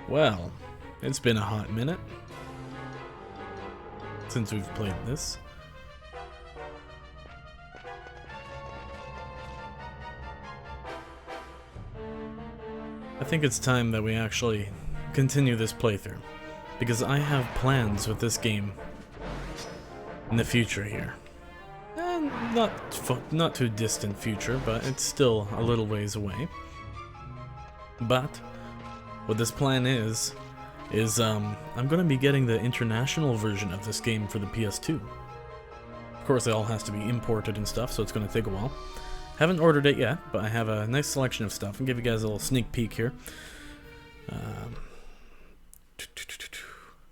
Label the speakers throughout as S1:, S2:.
S1: Well, it's been a hot minute since we've played this. I think it's time that we actually continue this playthrough, because I have plans with this game in the future here. And not too distant future, but it's still a little ways away. But what this plan is I'm gonna be getting the international version of this game for the PS2. Of course, it all has to be imported and stuff, so it's gonna take a while. Haven't ordered it yet, but I have a nice selection of stuff. I'll give you guys a little sneak peek here.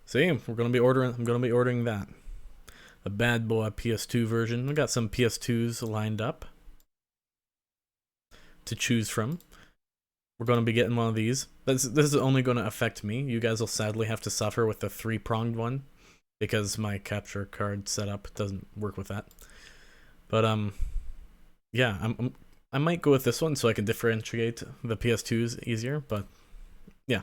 S1: See, I'm gonna be ordering that. A bad boy PS2 version. I got some PS2s lined up to choose from. We're gonna be getting one of these. This is only gonna affect me. You guys will sadly have to suffer with the 3-pronged one, because my capture card setup doesn't work with that. But yeah, I might go with this one so I can differentiate the PS2s easier, but yeah.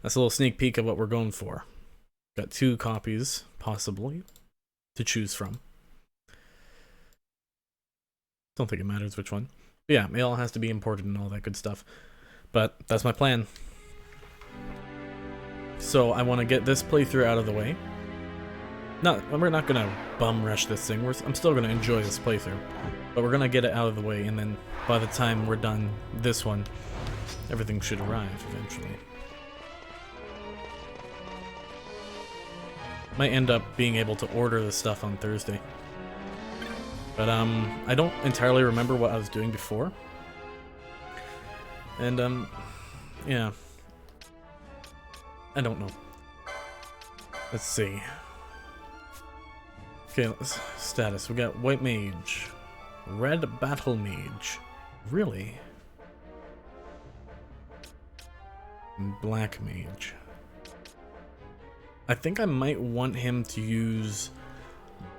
S1: That's a little sneak peek of what we're going for. Got 2 copies, possibly, to choose from. Don't think it matters which one. But yeah, it all has to be imported and all that good stuff. But that's my plan. So I want to get this playthrough out of the way. We're not gonna bum rush this thing. I'm still gonna enjoy this playthrough, but we're gonna get it out of the way, and then by the time we're done this one, everything should arrive eventually. Might end up being able to order the stuff on Thursday, but I don't entirely remember what I was doing before, and yeah, I don't know. Let's see. Okay, status. We got White Mage. Red Battle Mage. Really? And Black Mage. I think I might want him to use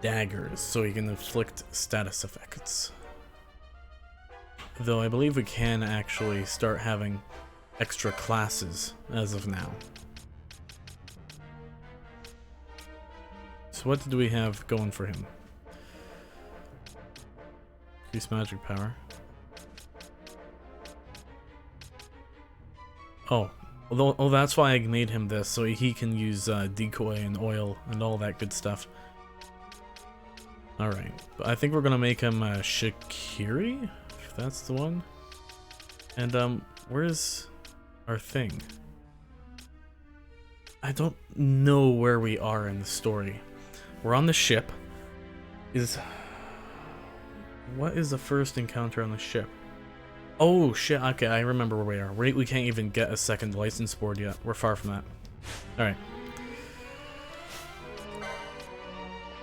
S1: daggers so he can inflict status effects. Though I believe we can actually start having extra classes as of now. So what did we have going for him? Increase magic power. Oh, that's why I made him this, so he can use decoy and oil and all that good stuff. Alright, but I think we're gonna make him Shikiri, if that's the one. And where's our thing? I don't know where we are in the story. We're on the ship. What is the first encounter on the ship? Oh shit, okay, I remember where we are. We can't even get a second license board yet. We're far from that. Alright.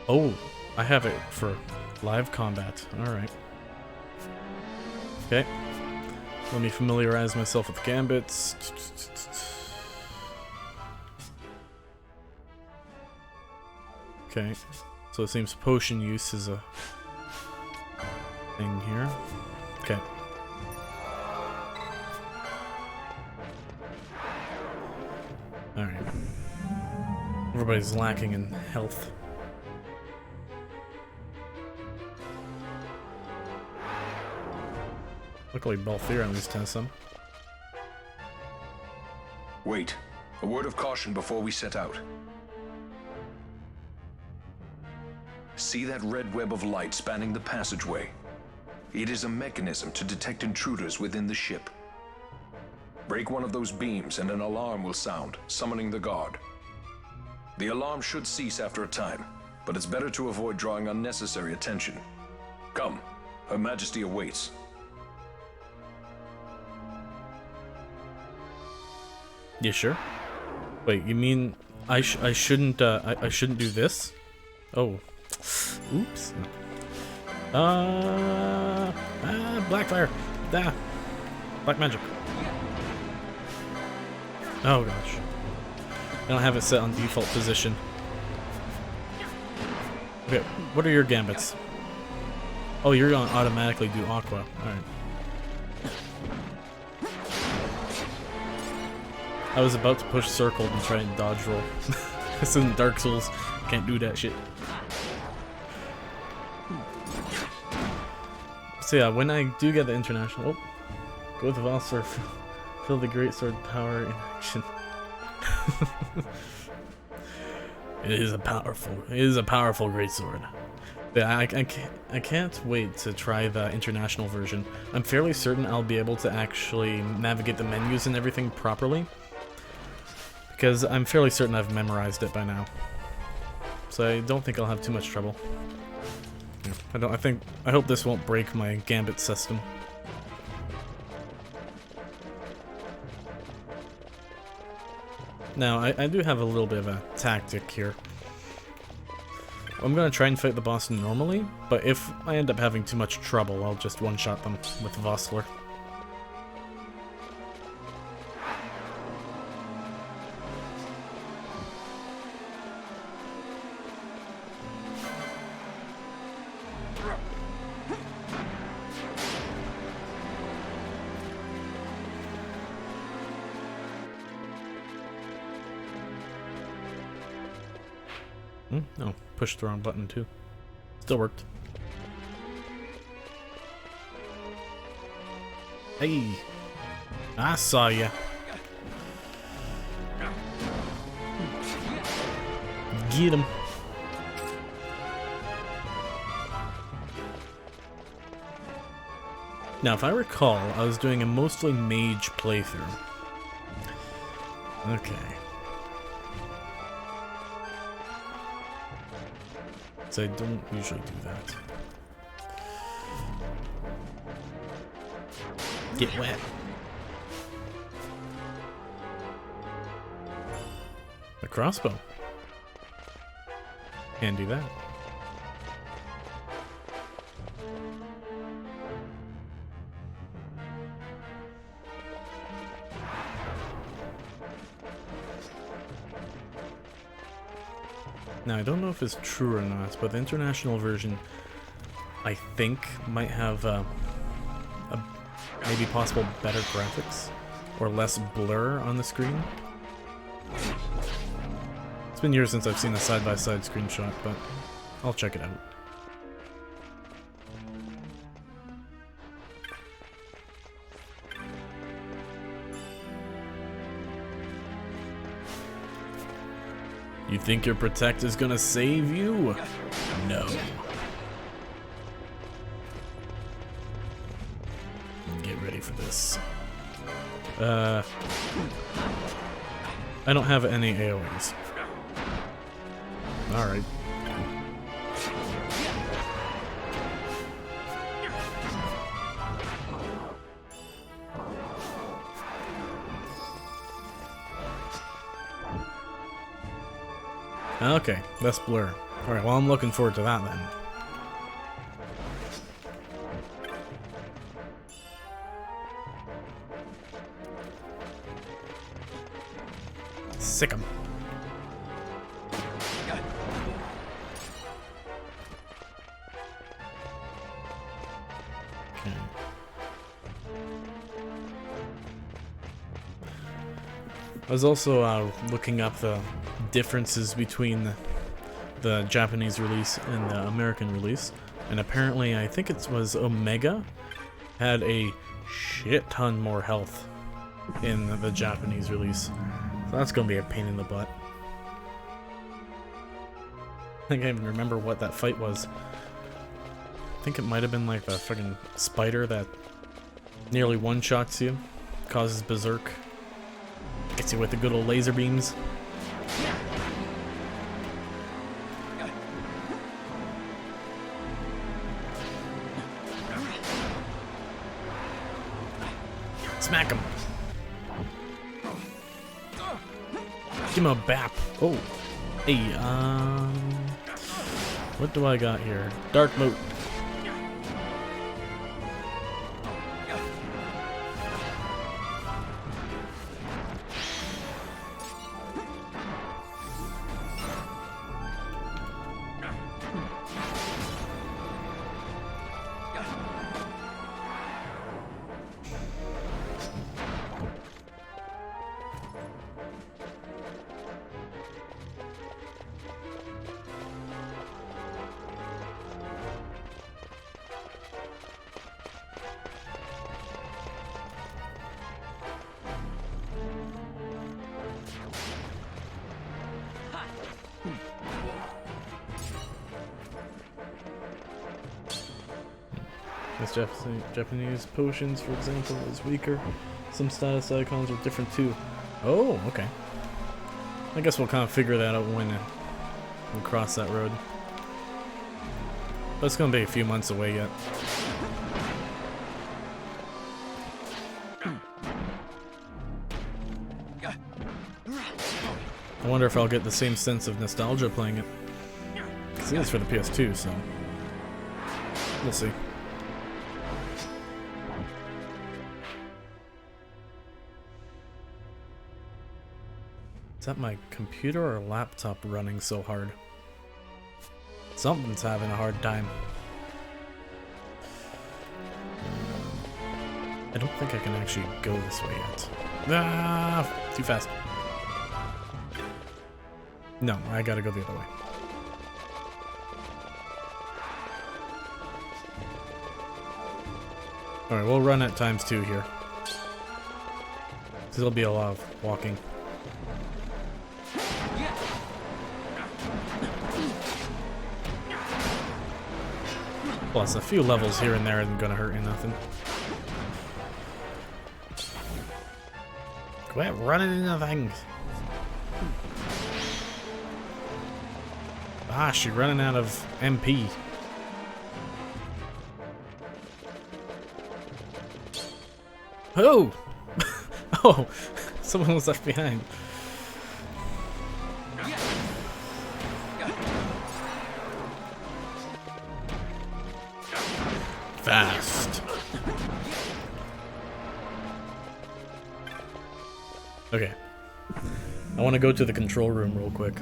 S1: Oh, I have it for live combat. Alright. Okay. Let me familiarize myself with gambits. Okay, so it seems potion use is a thing here. Okay. Alright. Everybody's lacking in health. Luckily, Balthier at least has some.
S2: Wait. A word of caution before we set out. See that red web of light spanning the passageway? It is a mechanism to detect intruders within the ship. Break one of those beams and an alarm will sound, summoning the guard. The alarm should cease after a time, but it's better to avoid drawing unnecessary attention. Come, Her Majesty awaits.
S1: You sure? Wait, you mean I shouldn't do this? Oh. Oops. Blackfire. Black magic. Oh gosh. I don't have it set on default position. Okay, what are your gambits? Oh, you're gonna automatically do aqua. Alright. I was about to push circle and try and dodge roll. This isn't Dark Souls. Can't do that shit. So yeah, when I do get the international... Oh, go with the Valsar. Feel the great sword power in action. It is a powerful great sword. Yeah, I can't wait to try the international version. I'm fairly certain I'll be able to actually navigate the menus and everything properly, because I'm fairly certain I've memorized it by now. So I don't think I'll have too much trouble. Yeah, I hope this won't break my gambit system. Now, I do have a little bit of a tactic here. I'm gonna try and fight the boss normally, but if I end up having too much trouble, I'll just one-shot them with Vossler. Oh, pushed the wrong button too. Still worked. Hey! I saw ya. Get him. Now, if I recall, I was doing a mostly mage playthrough. Okay. So I don't usually do that. Get wet. A crossbow. Can't do that. Now, I don't know if it's true or not, but the international version, I think, might have maybe possible better graphics or less blur on the screen. It's been years since I've seen a side-by-side screenshot, but I'll check it out. You think your protect is gonna save you? No. Get ready for this. I don't have any AoEs. Alright. Okay, less blur. Alright, well I'm looking forward to that then. Sick 'em. Okay. I was also looking up the differences between the Japanese release and the American release, and apparently I think it was Omega had a shit ton more health in the Japanese release, so that's gonna be a pain in the butt. I think I even remember what that fight was. I think it might have been like the fucking spider that nearly one-shots you, causes berserk, gets you with the good old laser beams. Smack him. Give him a bap. Oh. Hey, what do I got here? Dark moat. This Japanese potions, for example, is weaker. Some status icons are different too. Oh, okay. I guess we'll kind of figure that out when we cross that road. But it's gonna be a few months away yet. I wonder if I'll get the same sense of nostalgia playing it. Because it is for the PS2, so we'll see. Is that my computer or laptop running so hard? Something's having a hard time. I don't think I can actually go this way yet. Ah, too fast. No, I gotta go the other way. Alright, we'll run at ×2 here. There'll be a lot of walking. Plus, a few levels here and there isn't gonna hurt you nothing. Quit running into things! Gosh, you're running out of MP. Oh! Oh! Someone was left behind. Fast. Okay. I want to go to the control room real quick.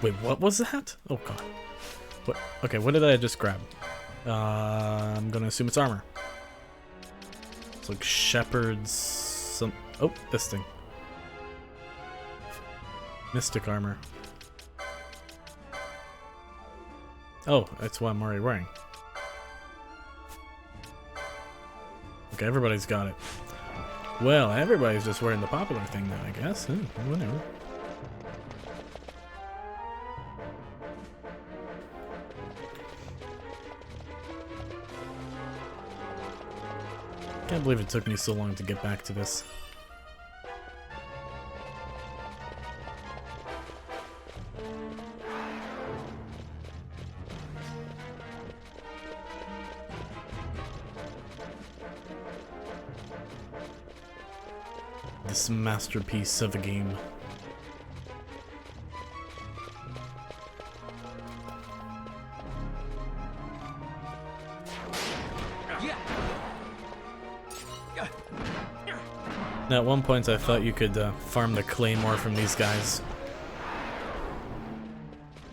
S1: Wait, what was that? Oh god. What? Okay, what did I just grab? I'm gonna assume it's armor. It's like Shepherd's... Oh, this thing. Mystic armor. Oh, that's what I'm already wearing. Okay, everybody's got it. Well, everybody's just wearing the popular thing now, I guess. Whatever. I can't believe it took me so long to get back to this. This masterpiece of a game. Now, at one point I thought you could farm the claymore from these guys.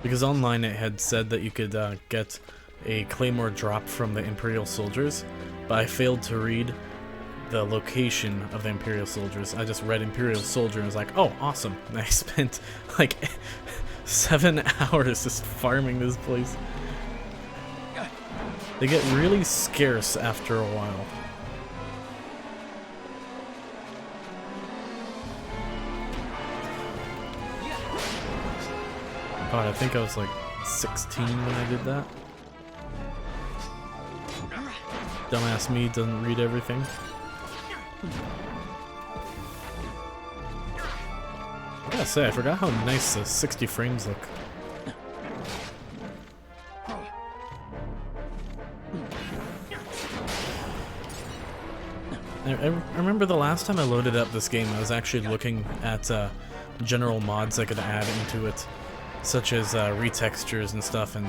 S1: Because online it had said that you could get a claymore drop from the Imperial soldiers, but I failed to read the location of the Imperial soldiers. I just read Imperial soldier and was like, oh, awesome. And I spent like 7 hours just farming this place. They get really scarce after a while. God, I think I was like 16 when I did that. Dumbass me doesn't read everything. I gotta say, I forgot how nice the 60 frames look. I remember the last time I loaded up this game, I was actually looking at general mods I could add into it, such as retextures and stuff, and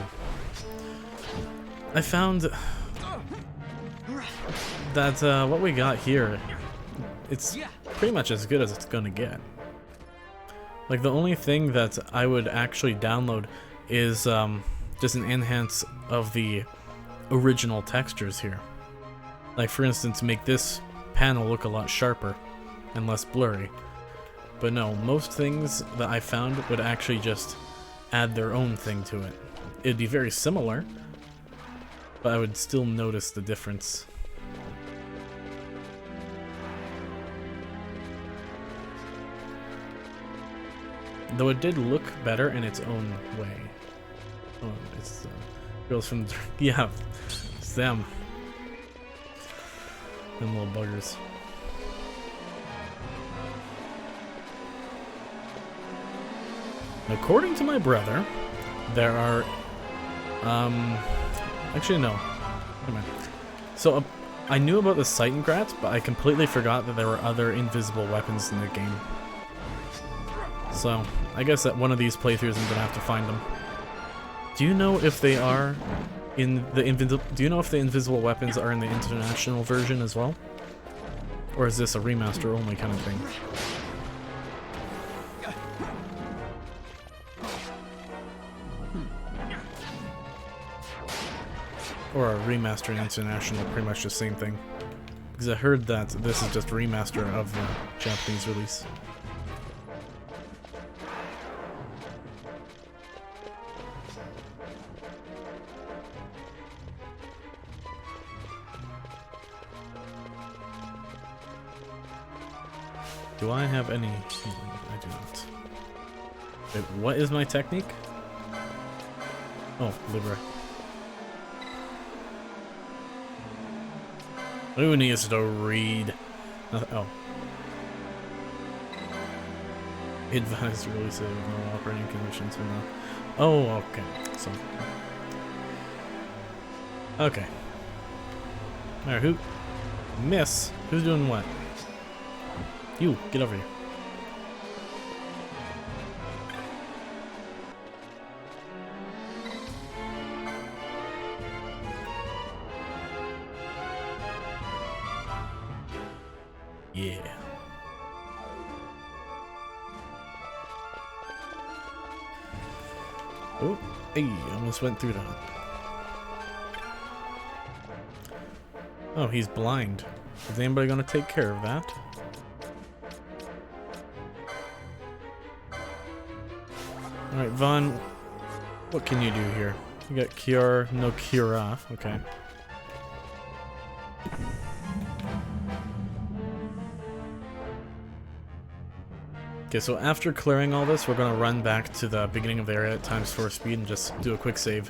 S1: I found that what we got here, it's pretty much as good as it's gonna get. Like, the only thing that I would actually download is just an enhance of the original textures here. Like, for instance, make this panel look a lot sharper and less blurry. But no, most things that I found would actually just add their own thing to it. It'd be very similar, but I would still notice the difference. Though it did look better in its own way. Oh, it's girls from yeah, it's them. Them little buggers. According to my brother, there are actually no. Never mind. So I knew about the Titangrats, but I completely forgot that there were other invisible weapons in the game. So I guess that one of these playthroughs I'm gonna have to find them. Do you know if they are in the invisible weapons are in the international version as well? Or is this a remaster only kind of thing? Or a remaster and international, pretty much the same thing. Because I heard that this is just a remaster of the Japanese release. Do I have any healing? I do not. Wait, what is my technique? Oh, Libra. Who needs to read? Oh. Advised release of no operating conditions or not. Oh, okay. So. Okay. Alright, who? Miss? Who's doing what? You, get over here. Yeah. Oh, hey, almost went through that. Oh, he's blind. Is anybody gonna take care of that? Alright, Vaughn, what can you do here? You got Cure, no Cura, okay. Okay, so after clearing all this, we're gonna run back to the beginning of the area at ×4 speed and just do a quick save.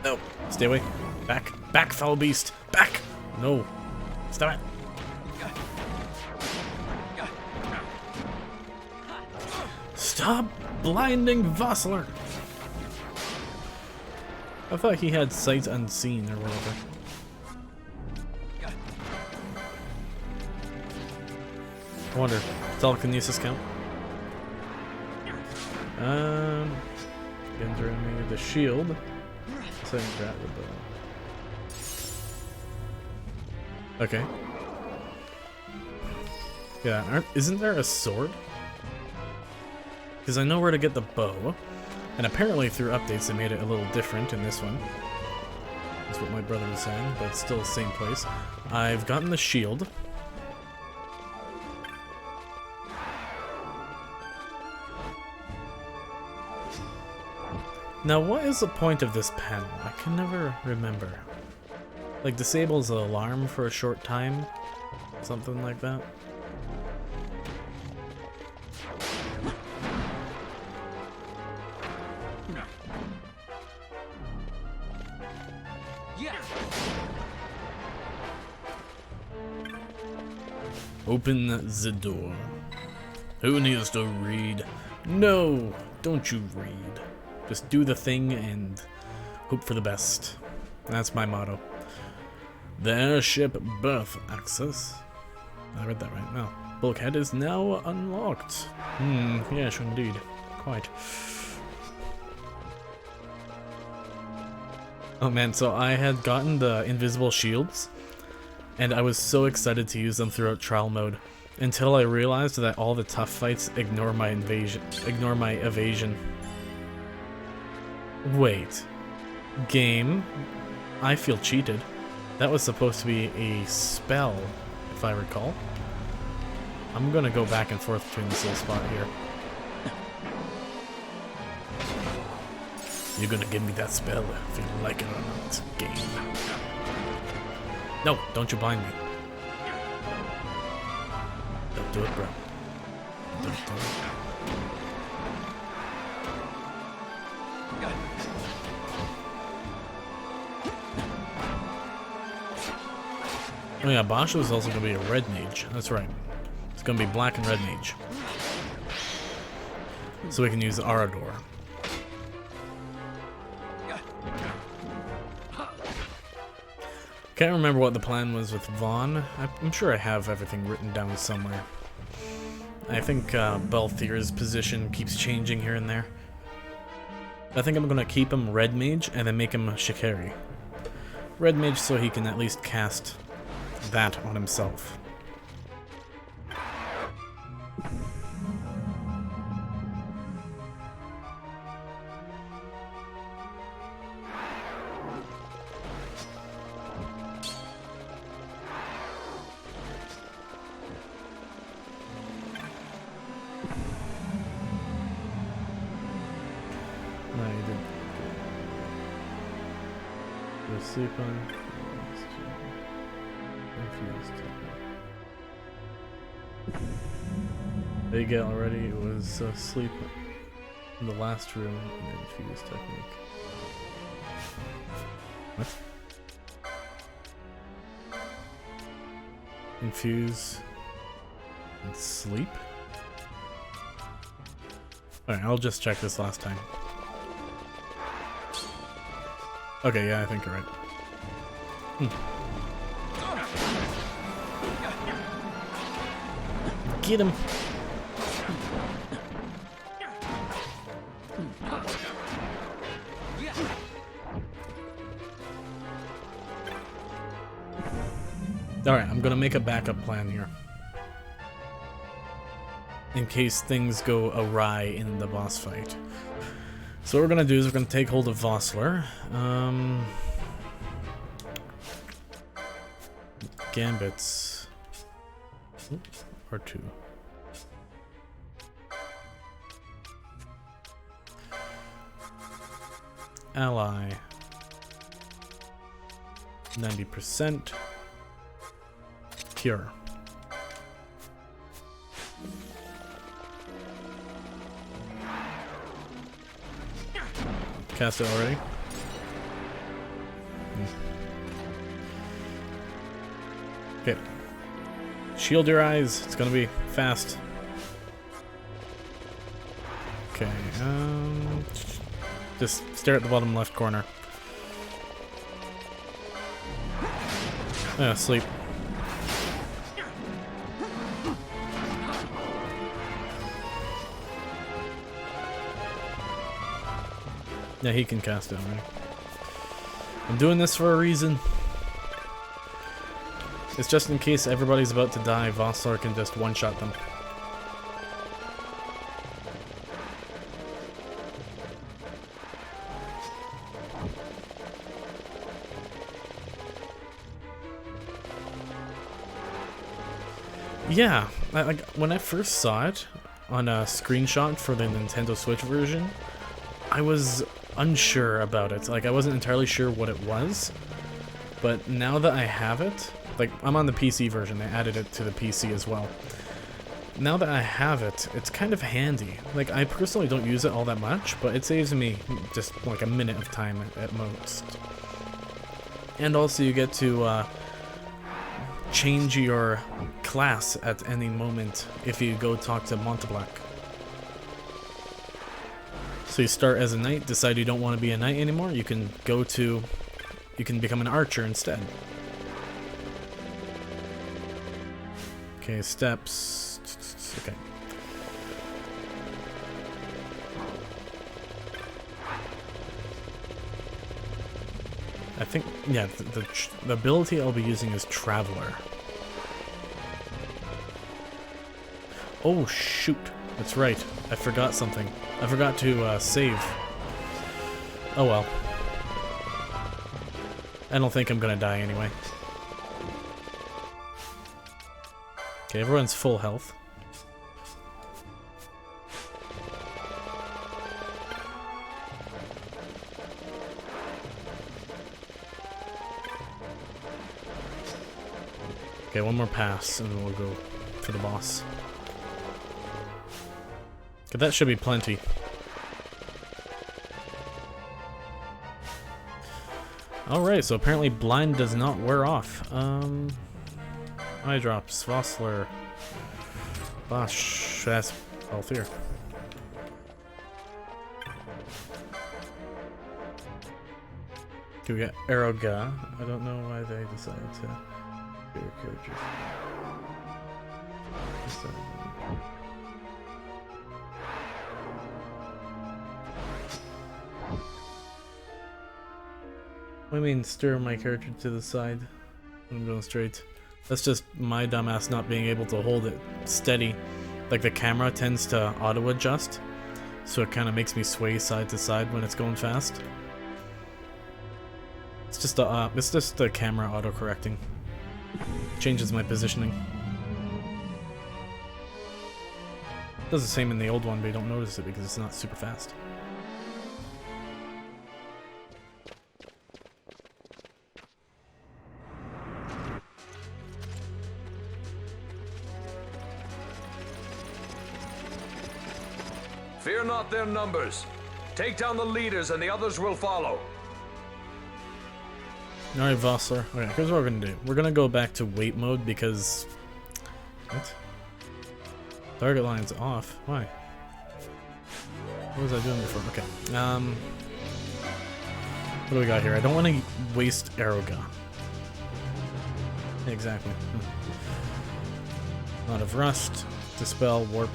S1: No, stay away. Back, back, foul beast, back! No, stop it. Stop blinding Vossler! I thought he had sight unseen or whatever. I wonder, telekinesis count? Enter enemy, the shield. Second grab with the. Okay. Yeah, isn't there a sword? Because I know where to get the bow, and apparently through updates they made it a little different in this one. That's what my brother was saying, but it's still the same place. I've gotten the shield. Now, what is the point of this panel? I can never remember. Like, disables the alarm for a short time? Something like that? Open the door. Who needs to read? No, don't you read. Just do the thing and hope for the best. That's my motto. The airship berth access. I read that right now. Bulkhead is now unlocked. Yes, indeed. Quite. Oh man, so I had gotten the invisible shields, and I was so excited to use them throughout trial mode, until I realized that all the tough fights ignore my evasion. Wait. Game? I feel cheated. That was supposed to be a spell, if I recall. I'm gonna go back and forth between this little spot here. You're gonna give me that spell if you like it or not, game. No, don't you blind me. Don't do it, bro. Don't do it. Oh yeah, Basho is also gonna be a red mage. That's right. It's gonna be black and red mage. So we can use Arador. Can't remember what the plan was with Vaughn. I'm sure I have everything written down somewhere. I think Balthier's position keeps changing here and there. I think I'm gonna keep him red mage and then make him Shikari. Red mage so he can at least cast that on himself. No, you did. Go sleep on. They get already. It was sleep in the last room and then infuse technique. What? Infuse and sleep? Alright, I'll just check this last time. Okay, yeah, I think you're right. Get him! Alright, I'm gonna make a backup plan here. In case things go awry in the boss fight. So what we're gonna do is we're gonna take hold of Vossler. Gambits. Or two. Ally. 90%. Cure. Cast it already? Okay. Shield your eyes. It's gonna be fast. Okay, just stare at the bottom left corner. Yeah, sleep. Yeah, he can cast it already. I'm doing this for a reason. It's just in case everybody's about to die, Vossler can just one-shot them. Yeah, like when I first saw it on a screenshot for the Nintendo Switch version, I was unsure about it. Like, I wasn't entirely sure what it was, but now that I have it, like, I'm on the PC version, they added it to the PC as well. Now that I have it, it's kind of handy. Like, I personally don't use it all that much, but it saves me just like a minute of time at most. And also you get to change your class at any moment if you go talk to Monteblanc. So you start as a knight, decide you don't want to be a knight anymore, you can become an archer instead. Okay, steps. Okay. I think, yeah, the ability I'll be using is Traveler. Oh shoot, that's right. I forgot something. I forgot to save. Oh well. I don't think I'm gonna die anyway. Okay, everyone's full health. Okay, one more pass and then we'll go for the boss. Okay, that should be plenty. Alright, so apparently blind does not wear off. Eye drops, Vossler. Bosh, that's all fear. Okay, we got Aeroga. I don't know why they decided to get your characters. What do you mean, stir my character to the side? I'm going straight. That's just my dumbass not being able to hold it steady. Like the camera tends to auto-adjust, so it kind of makes me sway side to side when it's going fast. It's just the camera auto-correcting. Changes my positioning. Does the same in the old one, but you don't notice it because it's not super fast.
S3: Fear not their numbers. Take down the leaders and the others will follow.
S1: Alright, Vossler. Okay, here's what we're gonna do. We're gonna go back to wait mode because... What? Target line's off. Why? What was I doing before? Okay. What do we got here? I don't want to waste Aeroga. Exactly. A lot of rust, dispel, warp.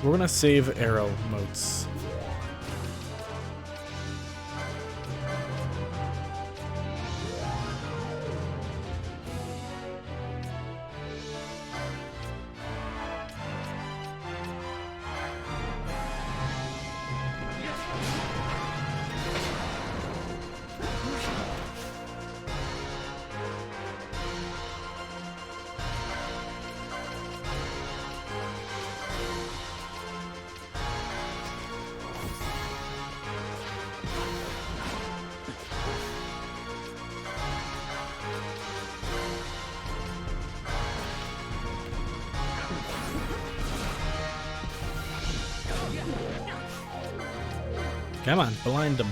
S1: We're gonna save arrow motes. Come on, blind him.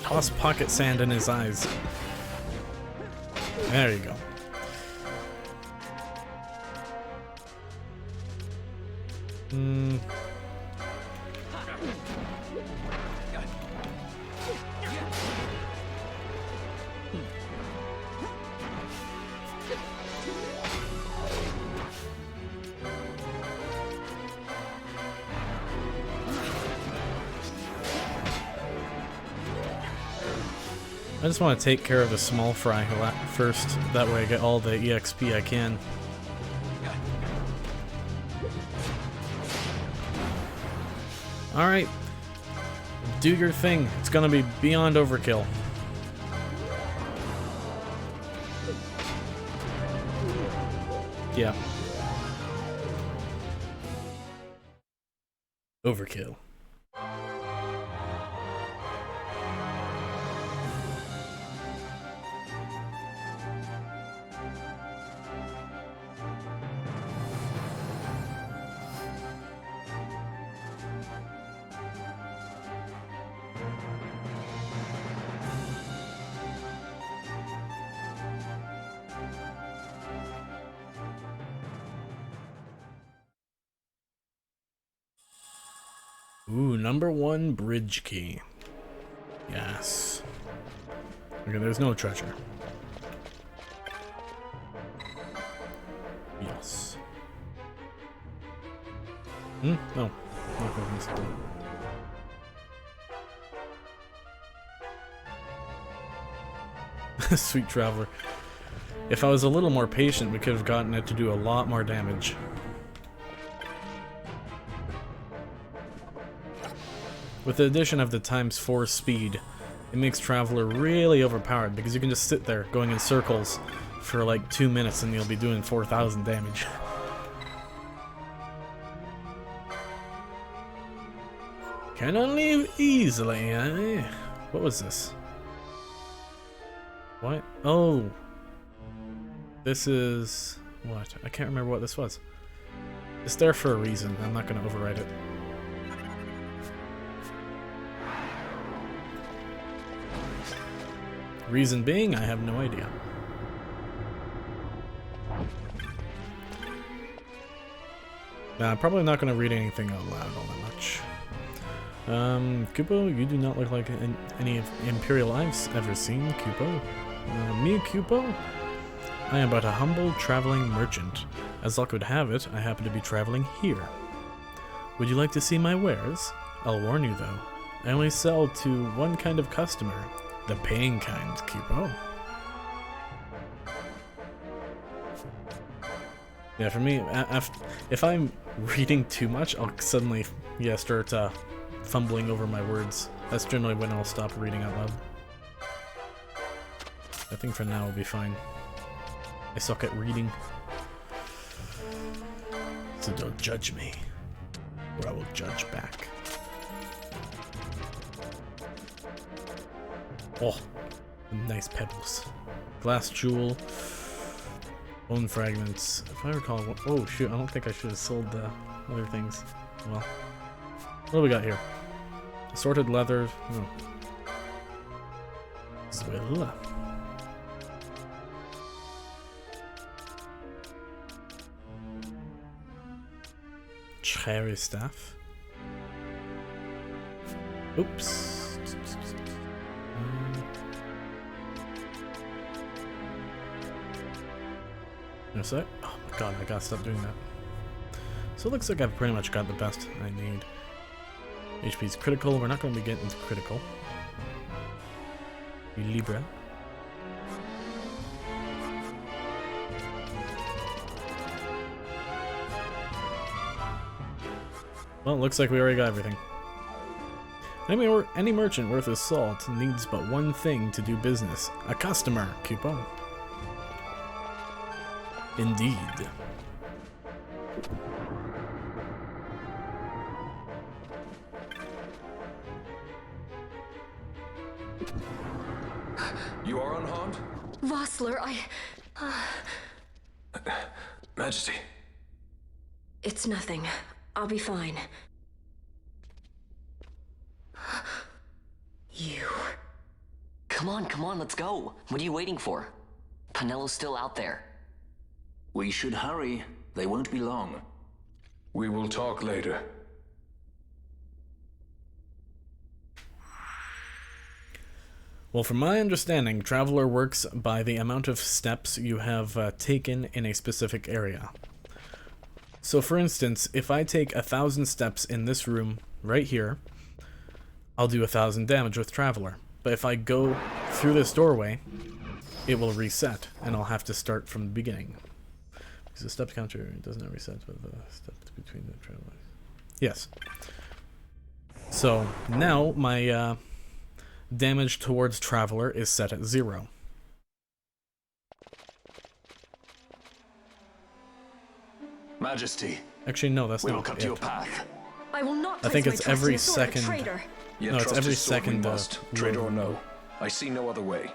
S1: Toss pocket sand in his eyes. There you go. I just want to take care of the small fry first, that way I get all the EXP I can. Alright, do your thing. It's gonna be beyond overkill. Yeah. Overkill. Ooh, #1 bridge key. Yes. Okay, there's no treasure. Yes. No. Not Sweet Traveler. If I was a little more patient, we could have gotten it to do a lot more damage. With the addition of the ×4 speed, it makes Traveler really overpowered because you can just sit there going in circles for like 2 minutes and you'll be doing 4,000 damage. Cannot leave easily, eh? What was this? What? Oh! This is... what? I can't remember what this was. It's there for a reason. I'm not going to override it. Reason being, I have no idea. Nah, I'm probably not going to read anything out loud all that much. Kupo, you do not look like any Imperial I've ever seen, Kupo. Me, Kupo? I am but a humble traveling merchant. As luck would have it, I happen to be traveling here. Would you like to see my wares? I'll warn you though, I only sell to one kind of customer, the paying kind, Kupo. Yeah, for me, if I'm reading too much, I'll suddenly, start fumbling over my words. That's generally when I'll stop reading out loud. I think for now we'll be fine. I suck at reading. So don't judge me, or I will judge back. Oh, nice pebbles. Glass jewel. Bone fragments. If I recall, oh shoot, I don't think I should have sold the other things. Well, what do we got here? Assorted leather. No. Zwilla. Cherry staff. Oops. No sec. Oh my god, I gotta stop doing that. So it looks like I've pretty much got the best I need. HP's critical. We're not going to be getting to critical. Libra. Well, it looks like we already got everything. Any merchant worth his salt needs but one thing to do business. A customer, Kupo. Indeed.
S2: You are unharmed?
S4: Vossler,
S2: Majesty.
S4: It's nothing. I'll be fine. You...
S5: Come on, let's go. What are you waiting for? Penello's still out there.
S6: We should hurry. They won't be long.
S2: We will talk later.
S1: Well, from my understanding, Traveler works by the amount of steps you have taken in a specific area. So for instance, if I take 1,000 steps in this room right here, I'll do 1,000 damage with Traveler. But if I go through this doorway, it will reset, and I'll have to start from the beginning. Because the step counter does not reset with the steps between the Travelers. Yes. So now my damage towards Traveler is set at 0.
S6: Majesty,
S1: Actually, no, that's
S6: we will
S1: not
S6: cut
S1: it.
S6: to your path.
S4: I will not
S1: I
S4: place
S1: think
S4: my
S1: it's
S4: trust in
S1: every
S4: the sword of a
S1: second.
S4: traitor.
S2: Yet
S1: No, it's
S2: trust
S1: every
S2: his sword we
S1: second,
S2: must, traitor or no. I see no other way.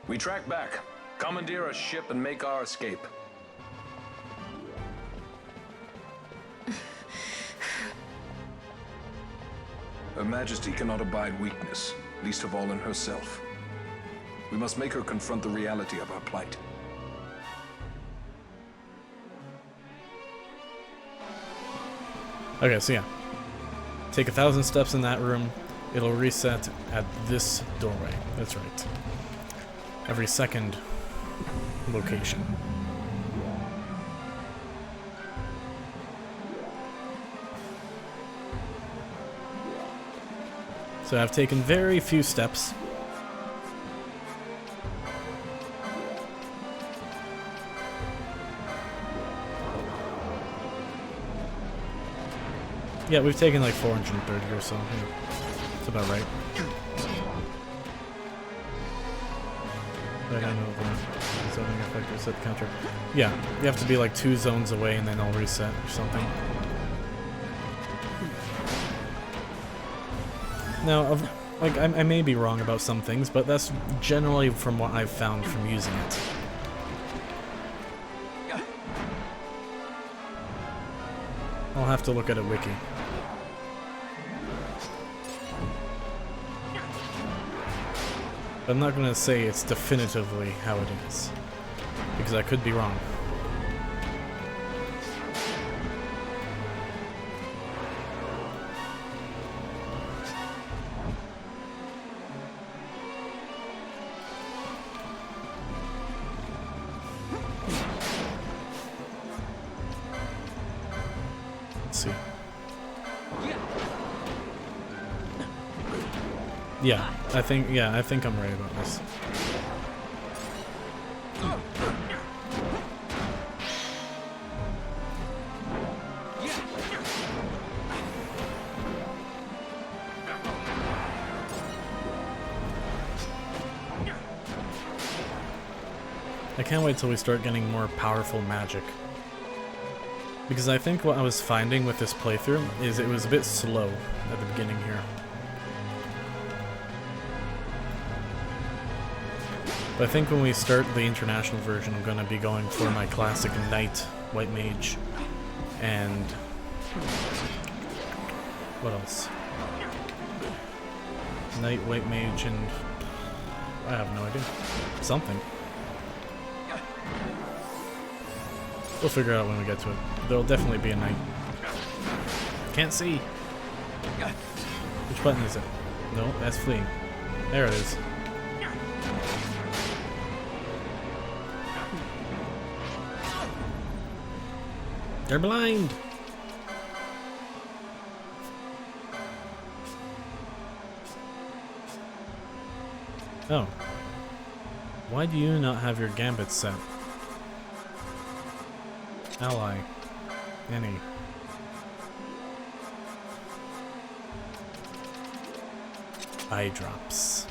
S2: We track back, commandeer a ship, and make our escape. Her Majesty cannot abide weakness, least of all in herself. We must make her confront the reality of our plight.
S1: Okay, so yeah. Take 1,000 steps in that room, it'll reset at this doorway. That's right. Every second location. So I've taken very few steps. Yeah, we've taken like 430 or so. Yeah. That's about right. I don't know the zoning effect or set counter. Yeah, you have to be like 2 zones away and then I'll reset or something. Now, Like, I may be wrong about some things, but that's generally from what I've found from using it. I'll have to look at a wiki. I'm not gonna say it's definitively how it is, because I could be wrong. Let's see. Yeah, I think I'm right about this. I can't wait till we start getting more powerful magic. Because I think what I was finding with this playthrough is it was a bit slow at the beginning here. But I think when we start the international version, I'm going to be going for my classic Knight, White Mage, and... what else? Knight, White Mage, and... I have no idea. Something. We'll figure it out when we get to it. There'll definitely be a Knight. Can't see! Which button is it? No, that's fleeing. There it is. They're blind! Oh. Why do you not have your gambit set? Ally. Any. Eye drops.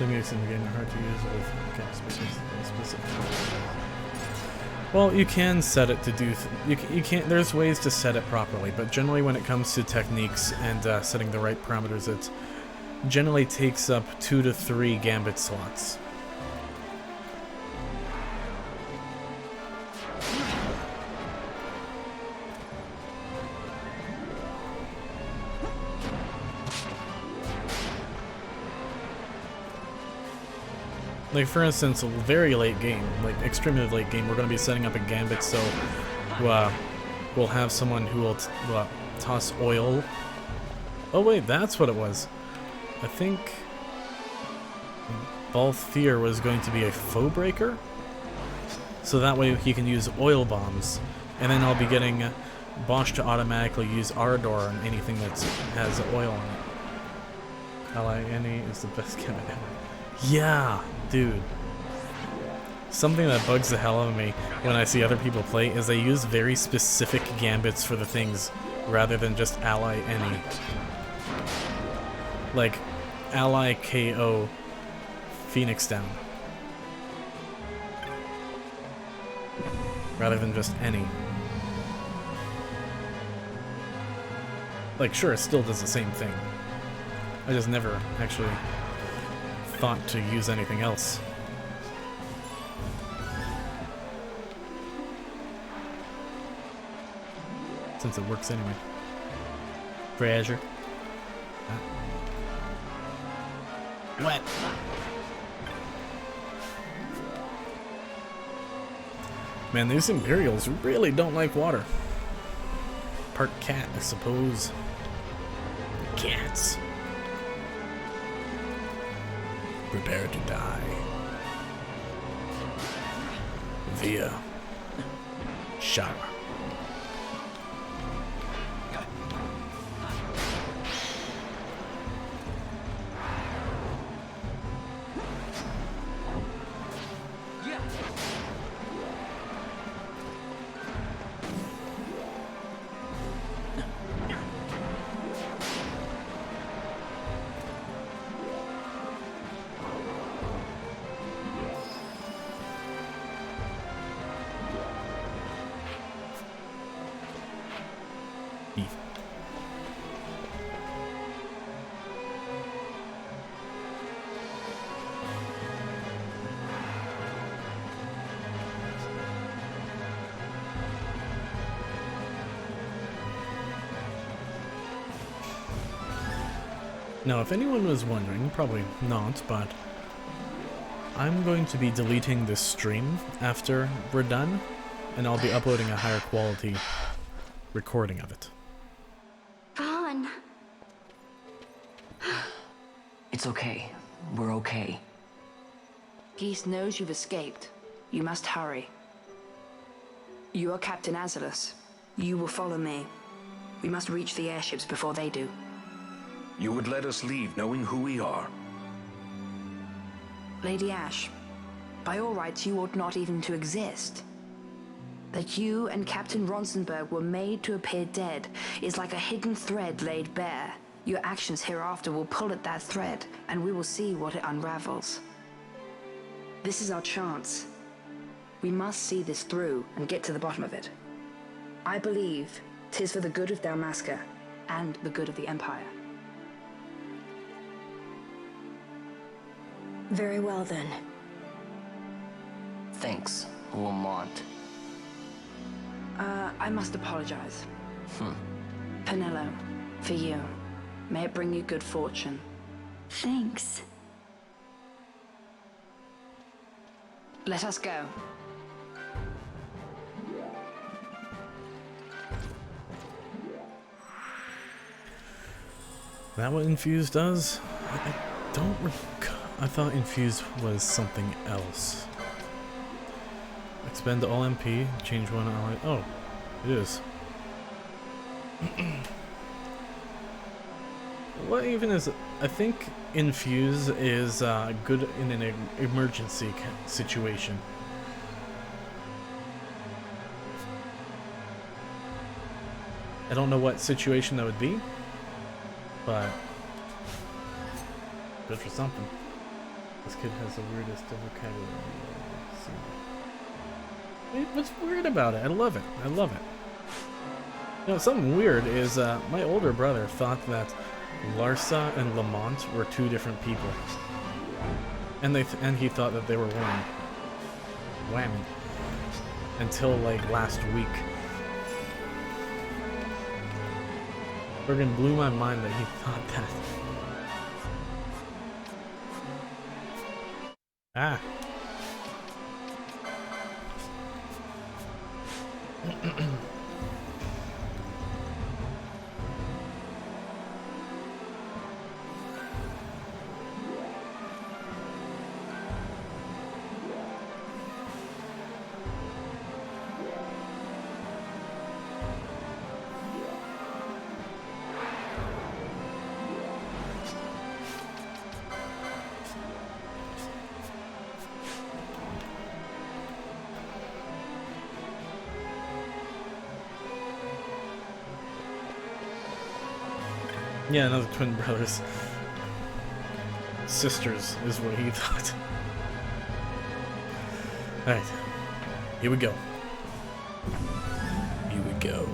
S1: Makes it again hard to use with specific. Well, you can set it to do. You can't. There's ways to set it properly, but generally, when it comes to techniques and setting the right parameters, it generally takes up 2 to 3 gambit slots. Like, for instance, a very late game, like extremely late game, we're going to be setting up a gambit, so we'll have someone who will toss oil. Oh wait, that's what it was. I think Balthier was going to be a foe breaker, so that way he can use oil bombs, and then I'll be getting Bosch to automatically use Ardor on anything that has oil on it. Ally Any is the best gambit ever. Yeah, dude. Something that bugs the hell out of me when I see other people play is they use very specific gambits for the things rather than just ally any. Like, ally KO Phoenix down. Rather than just any. Like, sure, it still does the same thing. I just never actually thought to use anything else. Since it works anyway. Treasure. Wet. Man, these Imperials really don't like water. Part cat, I suppose. Cats. Prepare to die. Via shower. Beef. Now, if anyone was wondering, probably not, but I'm going to be deleting this stream after we're done, and I'll be uploading a higher quality recording of it.
S4: Vaughn.
S5: It's okay. We're okay.
S7: Geese knows you've escaped. You must hurry. You are Captain Azalus. You will follow me. We must reach the airships before they do.
S2: You would let us leave knowing who we are.
S7: Lady Ash, by all rights you ought not even to exist. That you and Captain Ronsenberg were made to appear dead is like a hidden thread laid bare. Your actions hereafter will pull at that thread, and we will see what it unravels. This is our chance. We must see this through and get to the bottom of it. I believe 'tis for the good of Dalmasca and the good of the Empire.
S4: Very well then.
S5: Thanks, Lamont.
S7: I must apologize. Penelo, for you. May it bring you good fortune.
S4: Thanks.
S7: Let us go.
S1: That what Infuse does? I don't recall. I thought Infuse was something else. Expend all MP, change one ally. Oh, it is. What even is it? I think Infuse is good in an emergency situation. I don't know what situation that would be, but good for something. This kid has the weirdest vocabulary. Let's see. Wait, what's weird about it? I love it. I love it. You know, something weird is my older brother thought that Larsa and Lamont were two different people, and he thought that they were one. Whammy. Until like last week. Friggin' blew my mind that he thought that. Ah. Yeah, another twin brothers. Sisters is what he thought. Alright. Here we go. Here we go.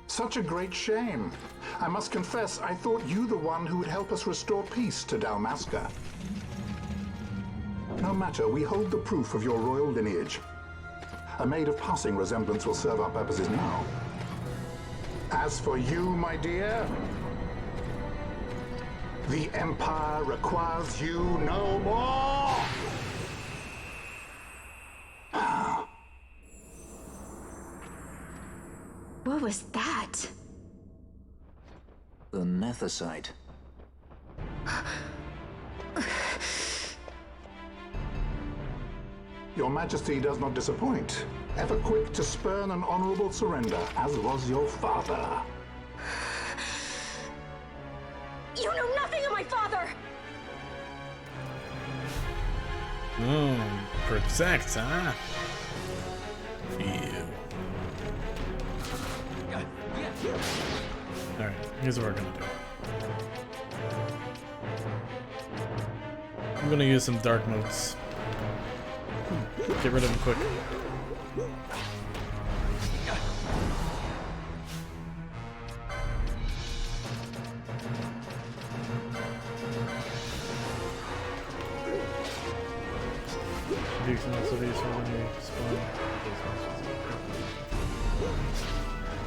S8: Such a great shame. I must confess, I thought you the one who would help us restore peace to Dalmasca. No matter, we hold the proof of your royal lineage. A maid of passing resemblance will serve our purposes now. As for you, my dear, the Empire requires you no more!
S4: What was that?
S6: The Nethicite.
S8: Your Majesty does not disappoint. Ever quick to spurn an honorable surrender, as was your father.
S4: You know nothing of my father!
S1: Protect, huh? You. Alright, here's what we're gonna do. I'm gonna use some dark motes. Get rid of them quick.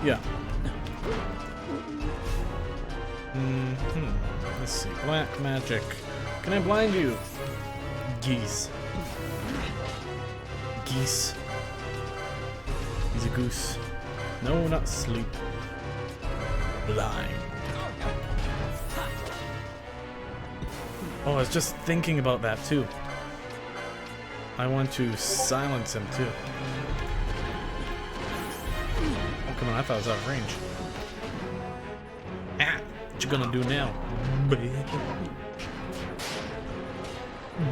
S1: Yeah. Let's see. Black magic. Can I blind you? Geese. Geese. He's a goose. No, not sleep. Blind. Oh, I was just thinking about that too. I want to silence him too. Oh, come on, I thought I was out of range. Ah, what you gonna do now?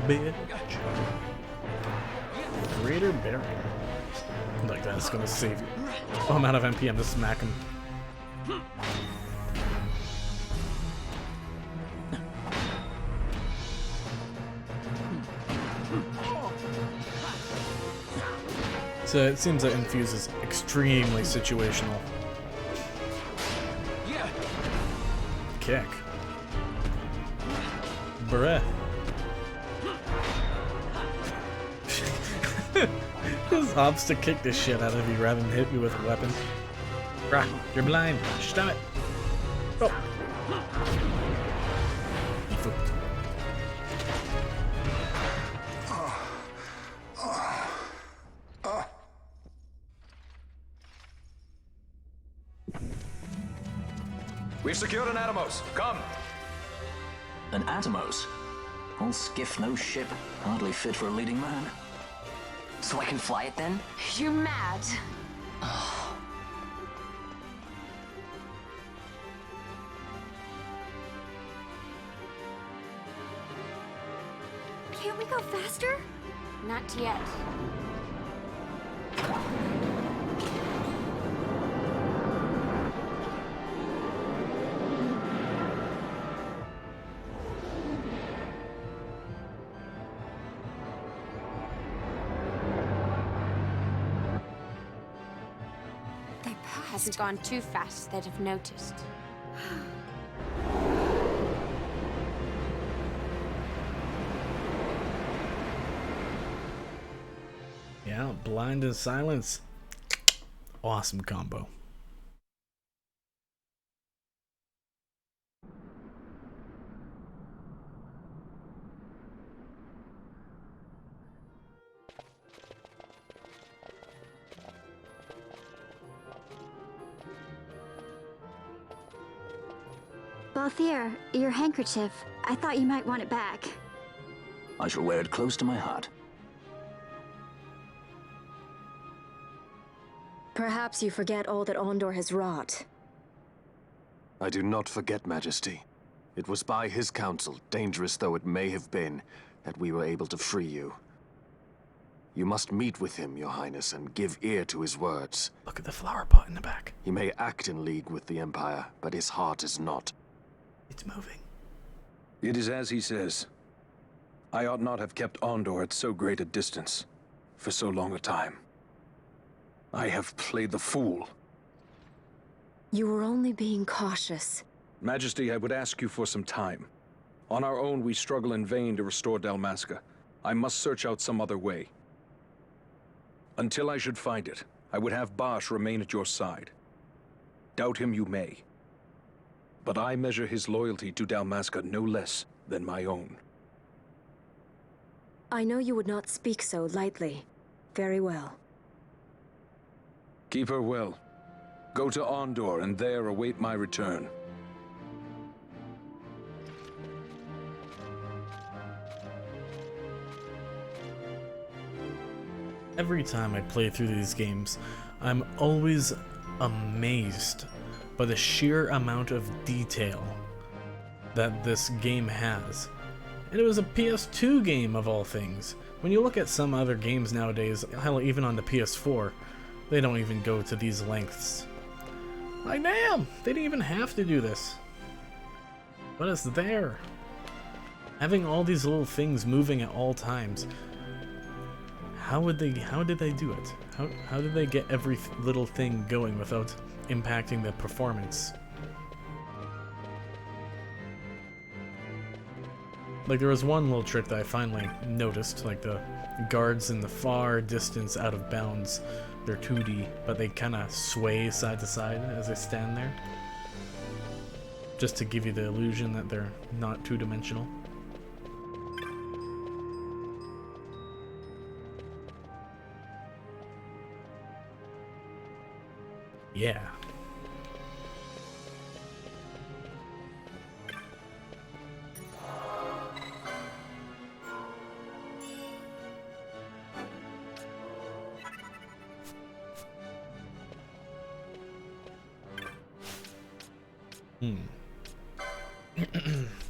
S1: Bitch. Greater barrier. Like that's gonna save you. Oh, I'm out of MP, I'm just smack him. So it seems that Infuse is extremely situational. Kick. Bruh. Just opts to kick the shit out of you rather than hit you with a weapon. Bruh, you're blind. Stop it. Oh.
S3: We've secured an Atomos. Come.
S6: An Atomos? All skiff, no ship. Hardly fit for a leading man.
S5: So I can fly it then?
S4: You're mad.
S9: Can't we go faster? Not yet. Hasn't gone too fast, they'd have noticed.
S1: Yeah, blind and silence. Awesome combo.
S9: Balthier, your handkerchief. I thought you might want it back.
S6: I shall wear it close to my heart.
S4: Perhaps you forget all that Ondor has wrought.
S3: I do not forget, Majesty. It was by his counsel, dangerous though it may have been, that we were able to free you. You must meet with him, Your Highness, and give ear to his words.
S1: Look at the flower pot in the back.
S3: He may act in league with the Empire, but his heart is not.
S1: It's moving.
S2: It is as he says. I ought not have kept Ondor at so great a distance for so long a time. I have played the fool.
S4: You were only being cautious.
S2: Majesty, I would ask you for some time. On our own, we struggle in vain to restore Dalmasca. I must search out some other way. Until I should find it, I would have Bosch remain at your side. Doubt him you may. But I measure his loyalty to Dalmasca no less than my own.
S4: I know you would not speak so lightly. Very well.
S2: Keep her well. Go to Ondor and there await my return.
S1: Every time I play through these games, I'm always amazed by the sheer amount of detail that this game has. And it was a PS2 game of all things. When you look at some other games nowadays, hell, even on the PS4, they don't even go to these lengths. Like, damn! They didn't even have to do this. But it's there. Having all these little things moving at all times. How did they do it? How did they get every little thing going without impacting the performance? Like, there was one little trick that I finally noticed, like the guards in the far distance out of bounds. They're 2D, but they kind of sway side to side as they stand there. Just to give you the illusion that they're not two-dimensional. Yeah.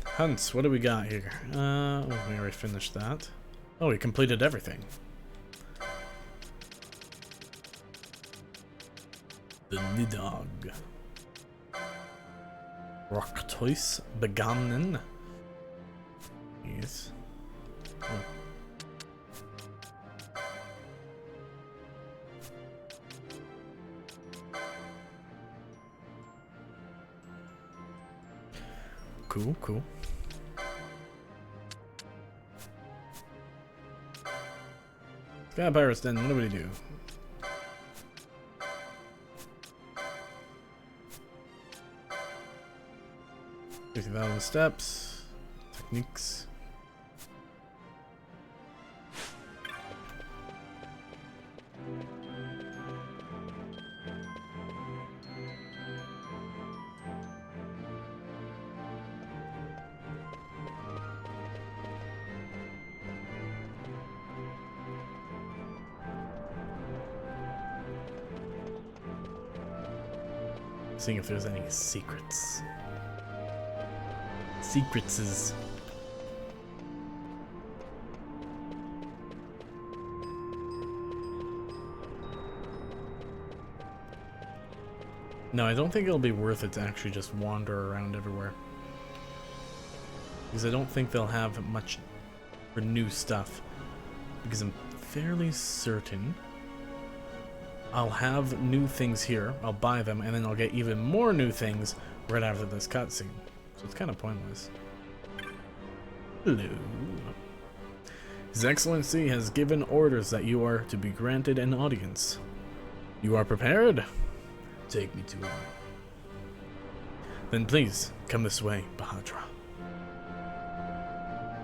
S1: Hunts, what do we got here? Oh, we already finished that. Oh, we completed everything. The Nidog. Rocktois begannen. Yes. Oh. Cool, cool. Sky Pirates then, what do we do? $50,000 steps, techniques. Seeing if there's any secrets. Secretses. No, I don't think it'll be worth it to actually just wander around everywhere. Because I don't think they'll have much for new stuff. Because I'm fairly certain I'll have new things here, I'll buy them, and then I'll get even more new things right after this cutscene. So it's kind of pointless. Hello. His Excellency has given orders that you are to be granted an audience. You are prepared? Take me to him. Then please, come this way, Bahadra.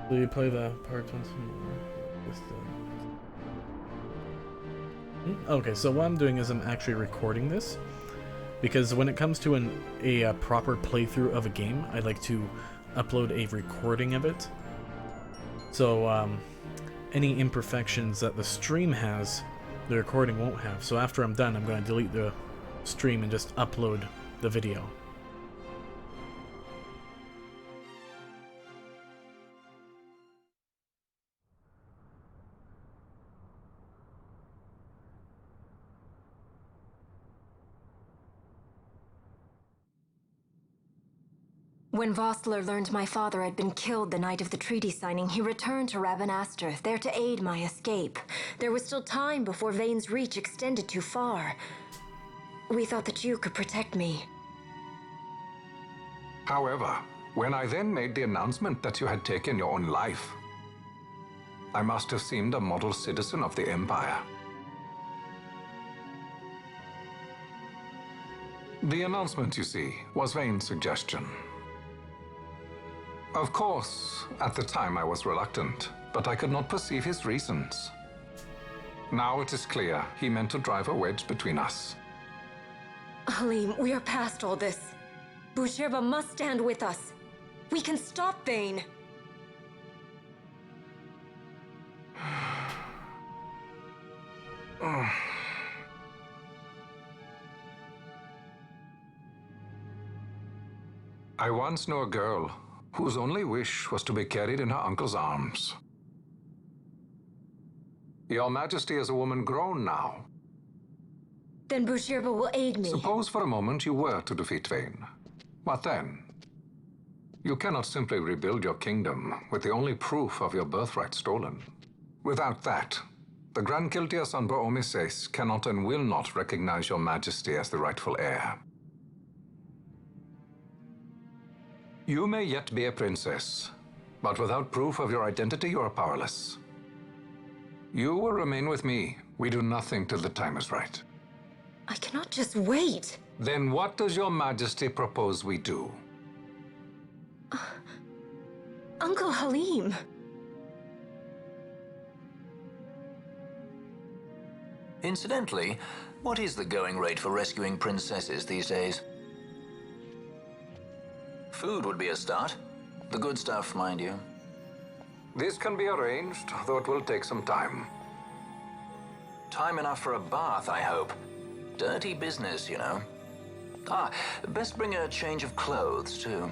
S1: Will you play the part once more? Okay, so what I'm doing is I'm actually recording this, because when it comes to a proper playthrough of a game, I like to upload a recording of it. So any imperfections that the stream has, the recording won't have. So after I'm done, I'm going to delete the stream and just upload the video.
S4: When Vossler learned my father had been killed the night of the treaty signing, he returned to Rabanastre, there to aid my escape. There was still time before Vane's reach extended too far. We thought that you could protect me.
S10: However, when I then made the announcement that you had taken your own life, I must have seemed a model citizen of the Empire. The announcement, you see, was Vane's suggestion. Of course, at the time I was reluctant, but I could not perceive his reasons. Now it is clear he meant to drive a wedge between us.
S4: Halim, we are past all this. Busherba must stand with us. We can stop Vane.
S10: I once knew a girl whose only wish was to be carried in her uncle's arms. Your Majesty is a woman grown now.
S4: Then Bushirba will aid me.
S10: Suppose for a moment you were to defeat Vayne. What then? You cannot simply rebuild your kingdom with the only proof of your birthright stolen. Without that, the Grand Kiltia Sanba Omises cannot and will not recognize your majesty as the rightful heir. You may yet be a princess, but without proof of your identity, you are powerless. You will remain with me. We do nothing till the time is right.
S4: I cannot just wait.
S10: Then what does your majesty propose we do?
S4: Uncle Halim.
S6: Incidentally, what is the going rate for rescuing princesses these days? Food would be a start. The good stuff, mind you.
S10: This can be arranged, though it will take some time.
S6: Time enough for a bath, I hope. Dirty business, you know. Ah, best bring a change of clothes, too.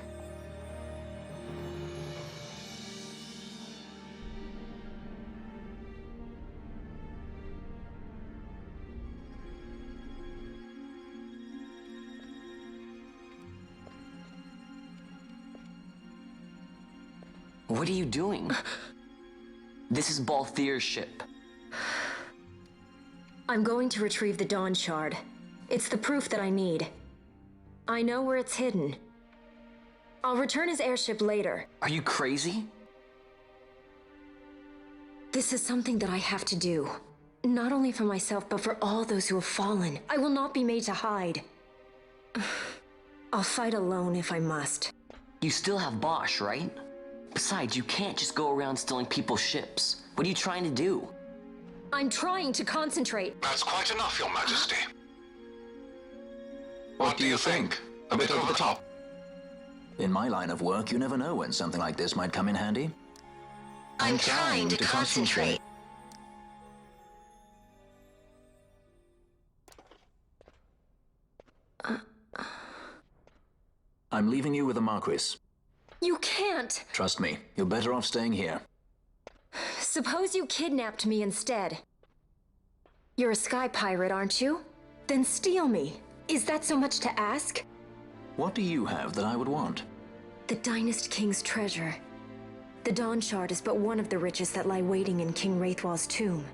S5: What are you doing? This is Balthier's ship.
S4: I'm going to retrieve the Dawn Shard. It's the proof that I need. I know where it's hidden. I'll return his airship later.
S5: Are you crazy?
S4: This is something that I have to do. Not only for myself, but for all those who have fallen. I will not be made to hide. I'll fight alone if I must.
S5: You still have Bosch, right? Besides, you can't just go around stealing people's ships. What are you trying to do?
S4: I'm trying to concentrate.
S10: That's quite enough, Your Majesty. What do you think? A bit over the top?
S6: In my line of work, you never know when something like this might come in handy.
S4: I'm trying to concentrate.
S6: I'm leaving you with the Marquis.
S4: You can't.
S6: Trust me, you're better off staying here.
S4: Suppose you kidnapped me instead. You're a sky pirate, aren't you? Then steal me. Is that so much to ask?
S6: What do you have that I would want?
S4: The Dynast King's treasure. The Dawn Shard is but one of the riches that lie waiting in King Wraithwall's tomb.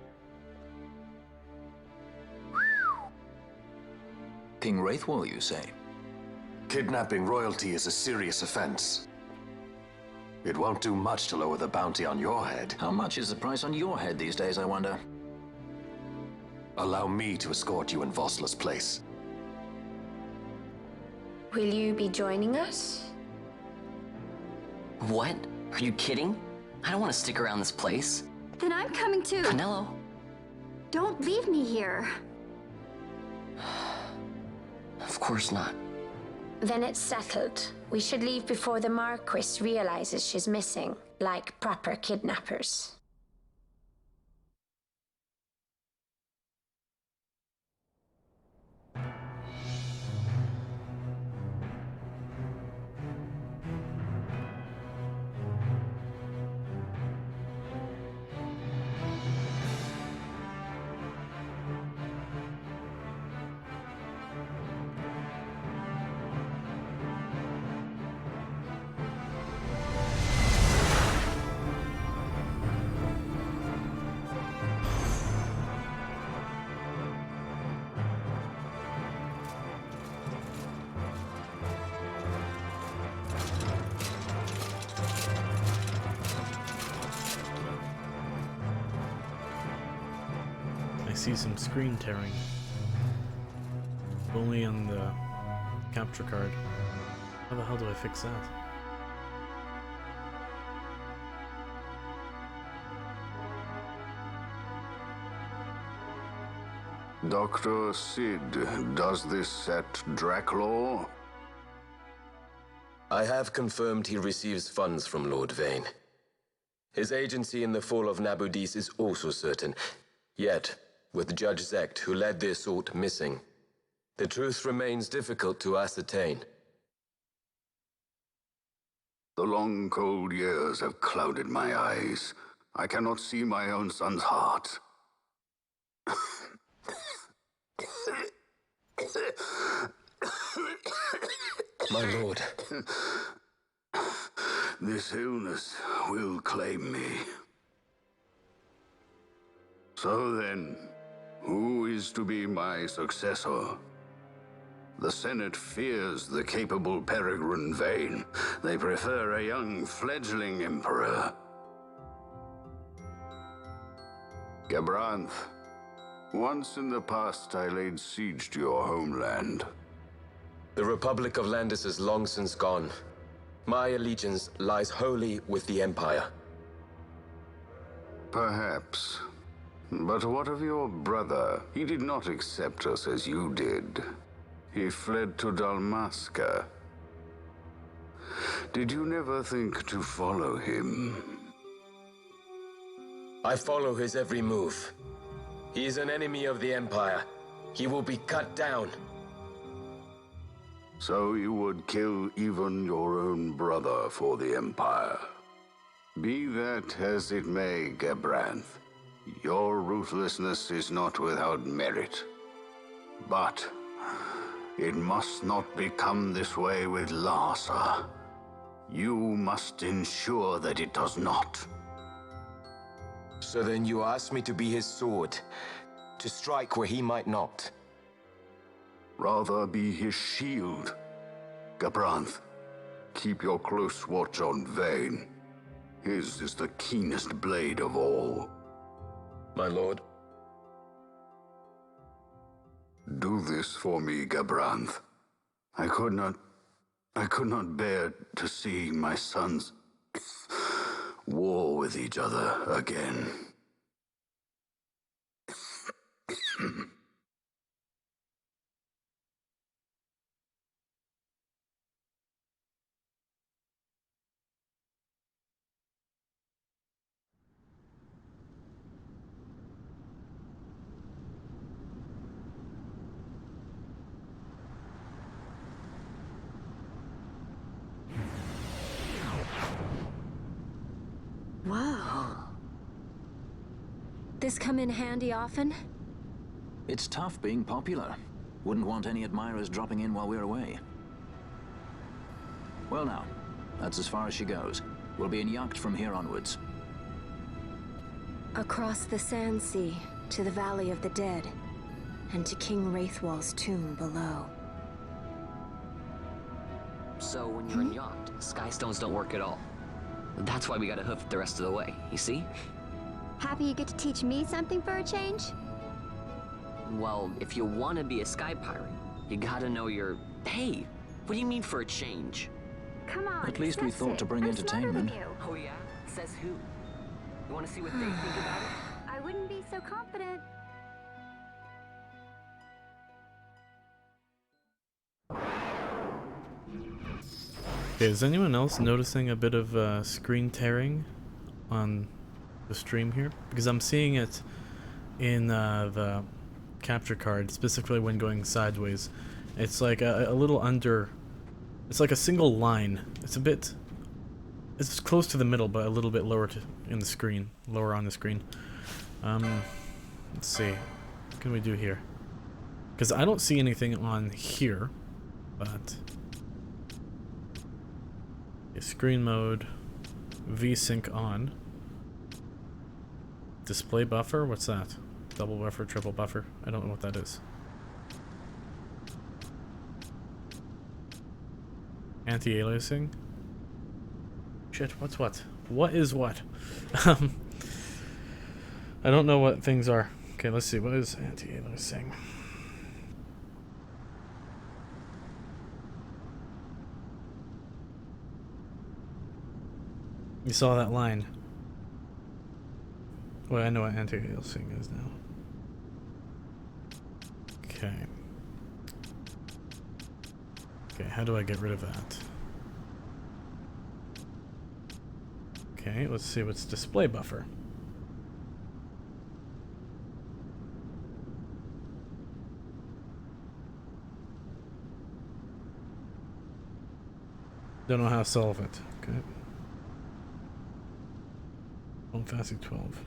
S6: King Wraithwall, you say?
S3: Kidnapping royalty is a serious offense. It won't do much to lower the bounty on your head.
S6: How much is the price on your head these days, I wonder?
S3: Allow me to escort you in Vosla's place.
S11: Will you be joining us?
S5: What? Are you kidding? I don't want to stick around this place.
S9: Then I'm coming too.
S5: Penelo?
S9: Don't leave me here.
S5: Of course not.
S11: Then it's settled. We should leave before the Marquis realizes she's missing, like proper kidnappers.
S1: I see some screen tearing. Only on the capture card. How the hell do I fix that?
S8: Dr. Sid, does this set Draclaw?
S12: I have confirmed he receives funds from Lord Vayne. His agency in the fall of Nabudis is also certain. Yet, with Judge Zekt, who led the assault, missing, the truth remains difficult to ascertain.
S8: The long, cold years have clouded my eyes. I cannot see my own son's heart.
S12: My lord.
S13: This illness will claim me. So then, who is to be my successor? The Senate fears the capable Peregrine Vane. They prefer a young fledgling emperor. Gabranth, once in the past I laid siege to your homeland.
S12: The Republic of Landis is long since gone. My allegiance lies wholly with the Empire.
S13: Perhaps. But what of your brother? He did not accept us as you did. He fled to Dalmasca. Did you never think to follow him?
S12: I follow his every move. He is an enemy of the Empire. He will be cut down.
S13: So you would kill even your own brother for the Empire. Be that as it may, Gabranth, your ruthlessness is not without merit. But it must not become this way with Larsa. You must ensure that it does not.
S12: So then you ask me to be his sword, to strike where he might not.
S13: Rather be his shield. Gabranth, keep your close watch on Vane. His is the keenest blade of all.
S12: My lord.
S13: Do this for me, Gabranth. I could not bear to see my sons war with each other again.
S4: Whoa. This come in handy often?
S6: It's tough being popular. Wouldn't want any admirers dropping in while we're away. Well now, that's as far as she goes. We'll be in yacht from here onwards.
S4: Across the Sand Sea, to the Valley of the Dead, and to King Wraithwall's tomb below.
S5: So when you're in yacht, skystones don't work at all. That's why we gotta hoof it the rest of the way, you see?
S9: Happy you get to teach me something for a change?
S5: Well, if you want to be a sky pirate, you gotta know your... Hey, what do you mean for a change?
S9: Come on,
S6: At least we thought to bring entertainment.
S5: Oh yeah? Says who? You want to see what they think about it?
S9: I wouldn't be so confident.
S1: Okay, is anyone else noticing a bit of screen tearing on the stream here? Because I'm seeing it in the capture card, specifically when going sideways. It's like a little under... It's like a single line. It's a bit... It's close to the middle, but a little bit lower in the screen. Lower on the screen. Let's see. What can we do here? Because I don't see anything on here, but... Screen mode, VSync on. Display buffer, what's that? Double buffer, triple buffer? I don't know what that is. Anti-aliasing? Shit, what's what? What is what? I don't know what things are. Okay, let's see, what is anti-aliasing? You saw that line. Well, I know what anti-aliasing is now. Okay. Okay, how do I get rid of that? Okay, let's see what's display buffer. Don't know how to solve it. Okay. Fasting 12.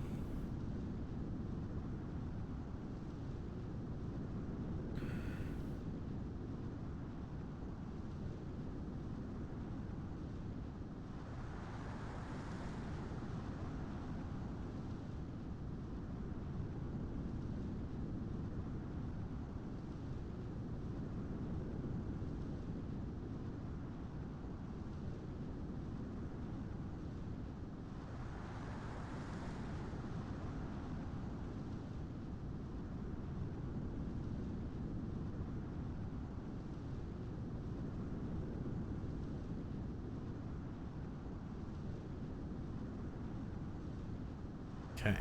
S1: Okay.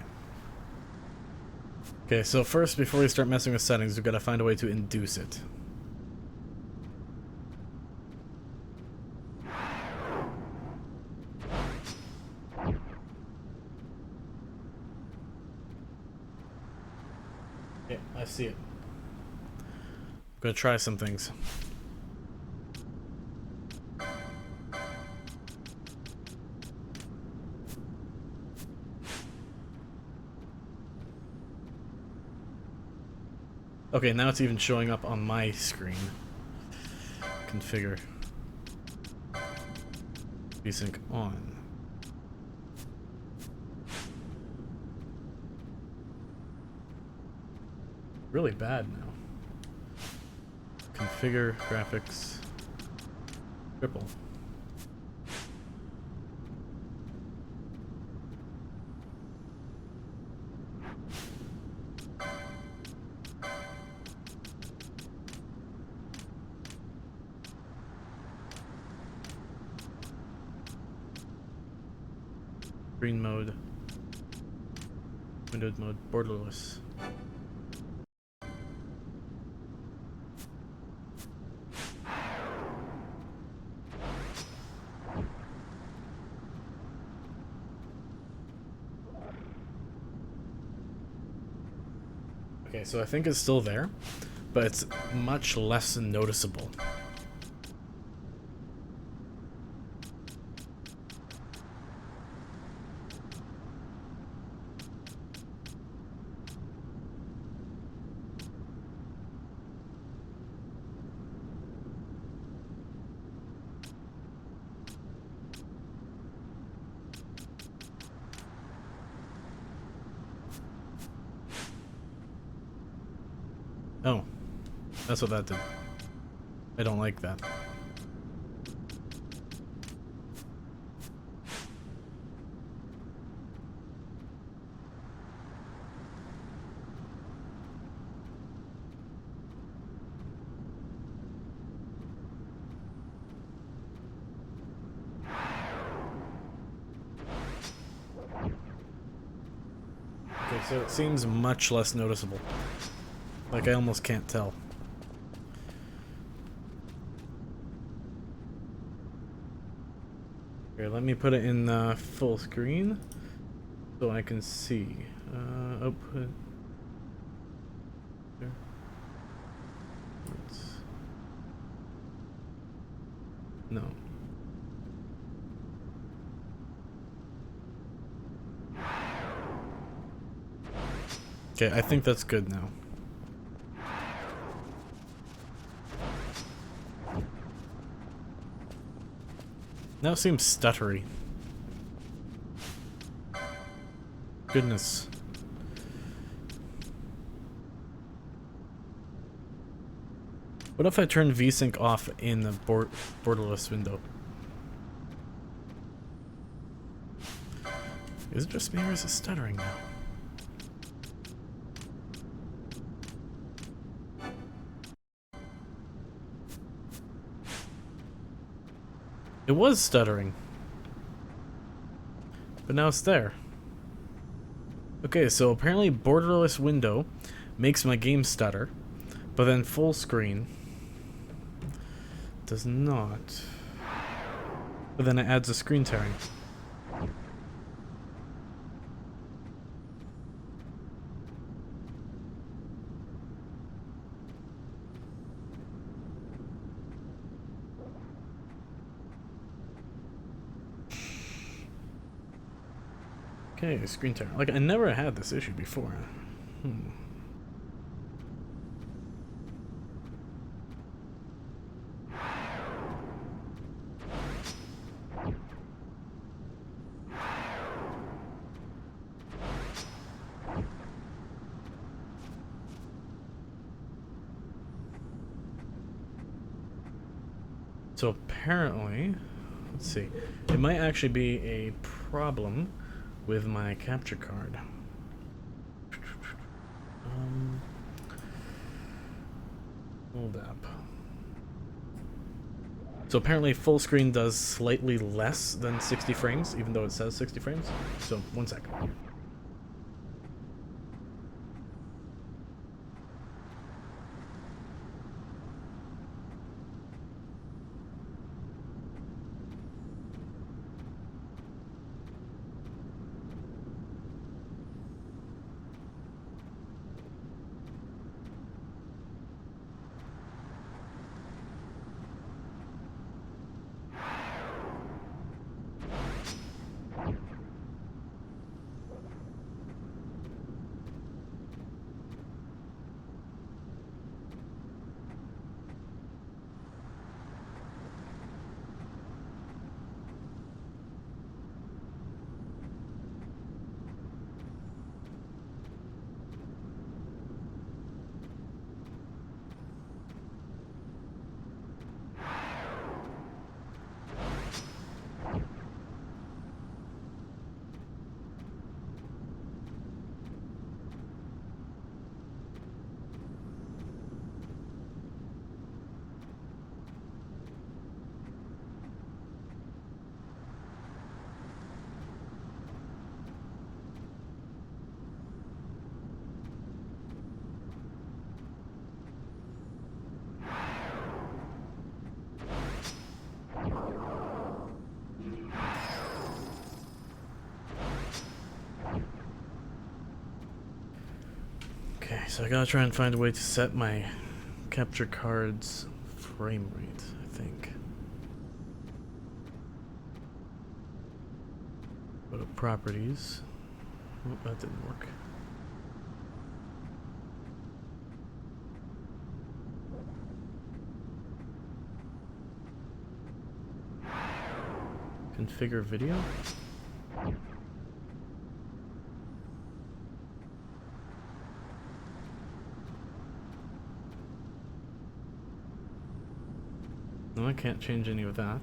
S1: Okay, so first, before we start messing with settings, we've got to find a way to induce it. Okay, I see it. I'm gonna try some things. Okay, now it's even showing up on my screen. Configure. VSync on. Really bad now. Configure graphics. Triple. Screen mode. Windowed mode. Borderless. Okay, so I think it's still there, but it's much less noticeable. Oh, that's what that did. I don't like that. Okay, so it seems much less noticeable. Like I almost can't tell. Here, let me put it in full screen so I can see. Output. There. No. Okay, I think that's good now. Now it seems stuttery. Goodness. What if I turn VSync off in the borderless window? Is it just me or is it stuttering now? It was stuttering. But now it's there. Okay, so apparently borderless window makes my game stutter, but then full screen does not. But then it adds a screen tearing. Okay, screen tear. Like, I never had this issue before. So apparently, let's see, it might actually be a problem with my capture card. Hold up. So apparently full screen does slightly less than 60 frames, even though it says 60 frames. So, one second. So I gotta try and find a way to set my capture card's frame rate, I think. Go to properties. Oh, that didn't work. Configure video. No, I can't change any of that.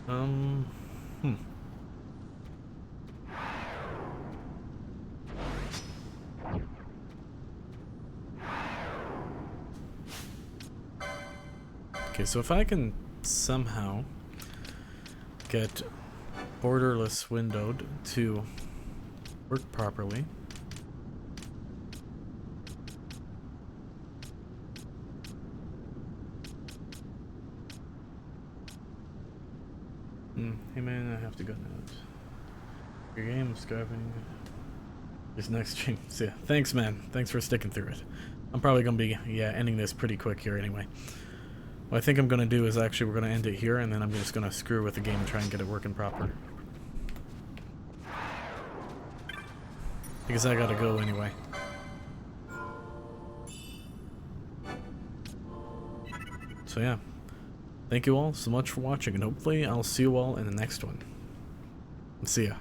S1: Hmm. Okay, so if I can somehow get borderless windowed to work properly. Hey man, I have to go now. Your game is driving. This next stream. So yeah, thanks man. Thanks for sticking through it. I'm probably gonna be ending this pretty quick here anyway. What I think I'm gonna do is actually we're gonna end it here, and then I'm just gonna screw with the game and try and get it working proper. Because I gotta go anyway. So yeah. Thank you all so much for watching, and hopefully I'll see you all in the next one. See ya.